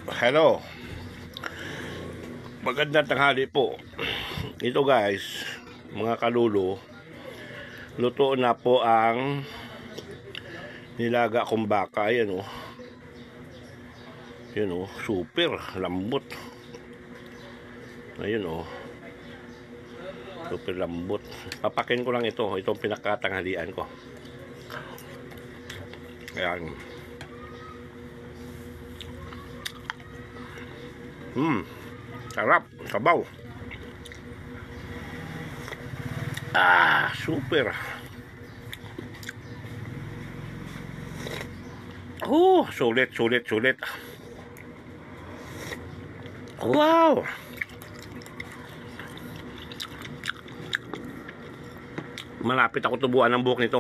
Hello. Magandang tanghali po. Ito guys, mga kalulo, luto na po ang nilaga kong baka. Ayan o. Ayan o, super lambot. Ayan o. Super lambot. Papakin ko lang ito. Itong pinakatanghalian ko. Ayan. Sarap, sabaw. Super. Sulit. Wow. Malapit ako tubuan ng buhok nito.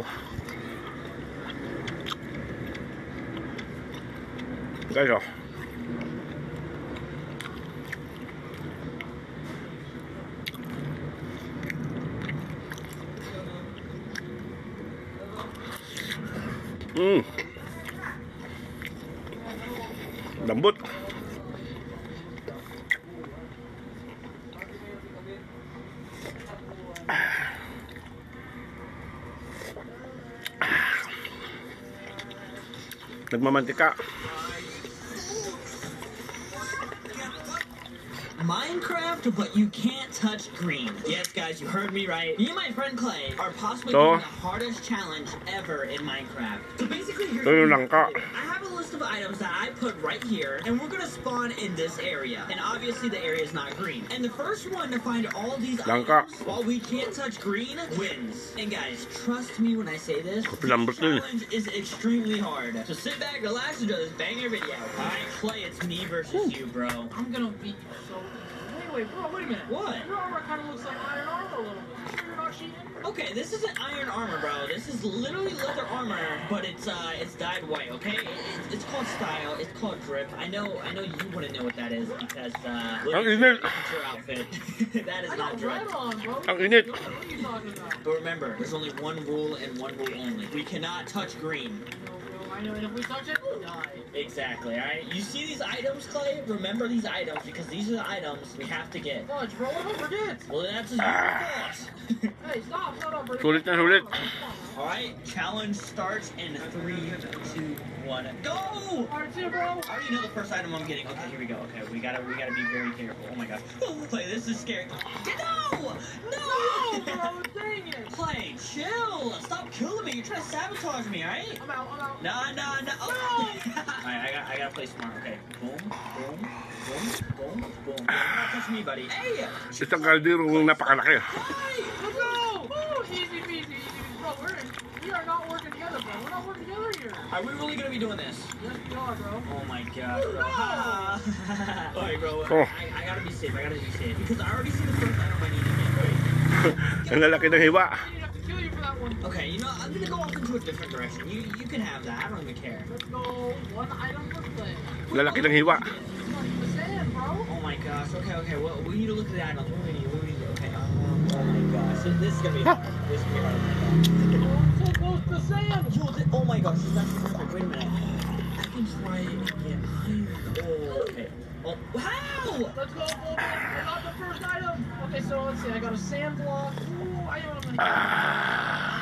Guys, oh. Lambot. Nagmamantika. Minecraft, but you can't touch green. Yes, guys, you heard me right. Me and my friend Clay are possibly doing the hardest challenge ever in Minecraft. So basically, here's I have a list of items that I put right here, and we're gonna spawn in this area. And obviously, the area is not green. And the first one to find all these items while we can't touch green wins. And guys, trust me when I say this challenge is extremely hard. So sit back, relax, and do this banger video. All right, Clay, it's me versus you, bro. I'm gonna beat you so easy. Wait, bro, wait a minute. What? Your armor kind of looks like iron armor a little bit. You sure you're not cheating? Okay, this isn't iron armor, bro. This is literally leather armor, but it's dyed white. Okay, it's called style. It's called drip. I know you wouldn't know what that is because look at your outfit. That is not drip. On, bro. What are you talking about? But remember, there's only one rule and one rule only. We cannot touch green. I know, and if we touch it, we'll die. Exactly, alright? You see these items, Clay? Remember these items, because these are the items we have to get. Fudge, bro, what don't forget? Well, that's your fault. Hey, stop, bro. Sulit. Alright, challenge starts in 3, 2, 1, go! Alright, see you, bro. I already know the first item I'm getting. Okay, here we go. Okay, we gotta be very careful. Oh my gosh. Clay, this is scary. No! No, bro, dang it. Clay, chill. Stop killing me. You're trying to sabotage me, alright? I'm out. No. Oh. Alright, I gotta play smart. Okay. Boom. Don't touch me, buddy. Hey! Isang kalderong napakalaki. Hey! Let's go! Woo, easy peasy. Bro, we are not working together, bro. We're not working together here. Are we really gonna be doing this? Yes, we are, bro. Oh my god, bro. Alright, bro. I gotta be safe. Because I already see the first item I need to get. Ang lalaki ng hiwa. Okay, you know, I'm gonna go off into a different direction. You can have that. I don't even care. Let's go. One item per play. Lalaki ng hiwa. Oh my gosh. Okay. Well, we need to look at the items. What do we need? Okay. Oh my gosh. This is gonna be hard. So close to sand. Yo, oh my gosh. This is actually perfect. Wait a minute. I can try and get iron. Oh, okay. Oh, wow! Let's go, I got the first item. Okay, so let's see. I got a sand block. Ooh, I got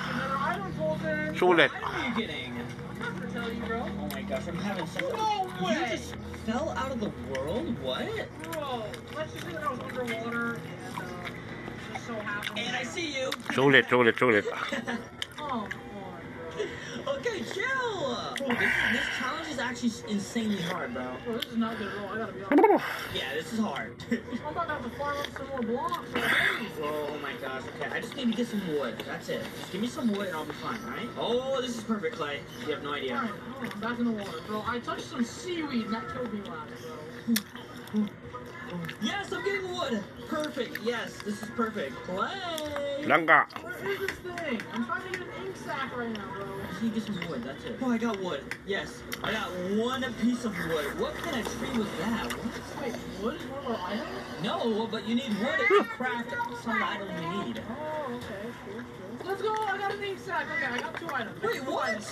another item, Colton. Sulit. What item are you getting? I'm not gonna tell you, bro. Oh my gosh, I'm having such a... No way! You just fell out of the world? What? Bro, let's just say that I was underwater and just so happened. And I see you. Sulit. Oh, okay, chill. Bro, this challenge is actually insanely hard, bro. Bro, this is not good at all. I gotta be honest. Yeah, this is hard. I'm about to have to farm up some more blocks. Oh my gosh, okay. I just need to get some wood. That's it. Just give me some wood and I'll be fine, alright? Oh, this is perfect, Clay. You have no idea. Alright, I'm back in the water, bro. I touched some seaweed and that killed me last, bro. Yes, I'm getting wood. Perfect. Yes, this is perfect. Clay. Langka. Where is this thing? I'm trying to get an ink sack right now, bro. I just need to get some wood. That's it. Oh, I got wood. Yes, I got one piece of wood. What kind of tree was that? What? Wait, wood is one of our items? No, but you need wood to craft some of the items you need. Oh, okay. Sure. Let's go. I got an ink sack. Okay, I got 2 items. Wait, what?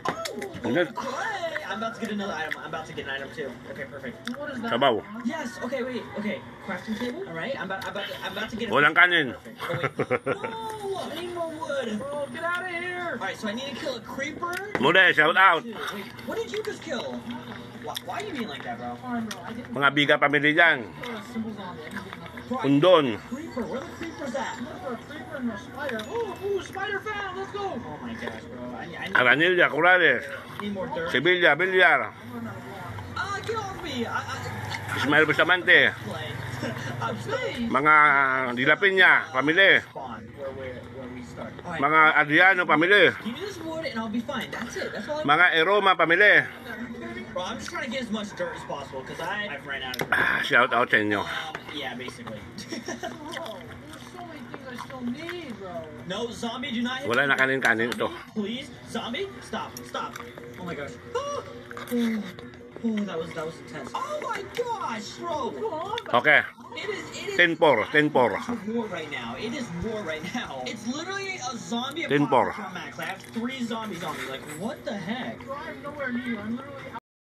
Oh, Ano? Clay! I'm about to get another item. I'm about to get an item too. Okay, perfect. What is that? Sabaw. Yes. Okay, wait. Okay, crafting table. All right. I'm about to get. Walang kanin. Perfect. Oh, wait. No, I need more wood. Bro, get out of here! All right, so I need to kill a creeper. Muli, shout out. Wait, what did you just kill? Why are you being like that, bro? Fine, bro. I didn't Mga biga pamilya dyan. put a symbol on it. I didn't get nothing. Bro, I Undon. need a creeper. Where the creepers at? I'm looking for a creeper and a spider. Ooh, spider found! Let's go! Oh my gosh, bro. I Aranilla, Corrales. need more dirt. Sevilla, Villar. Get off me! Ismael Bustamante. I'm saying. Mga Dilapinya, pamilya. Spawn where we start. All right. Mga Adriano, pamilya. Give me this wood and I'll be fine. That's it. That's all I Mga Eroma, pamilya. Bro, I'm just trying to get as much dirt as possible because I've ran out of dirt. Shout out sa inyo. Yeah, basically. Bro, there's so many things I still need, bro. No, zombie, do not hit Wala me. na kanin-kanin ito. Please, zombie, stop. Oh my gosh. Oh, that was intense. Oh my gosh, bro. What's going on, bro? Okay. It is 10-4, 10-4. war right now. It is war right now. It's literally a zombie 10-4. apocalypse. I have 3 zombies on me. Like, what the heck? Bro, I'm nowhere near you. I'm literally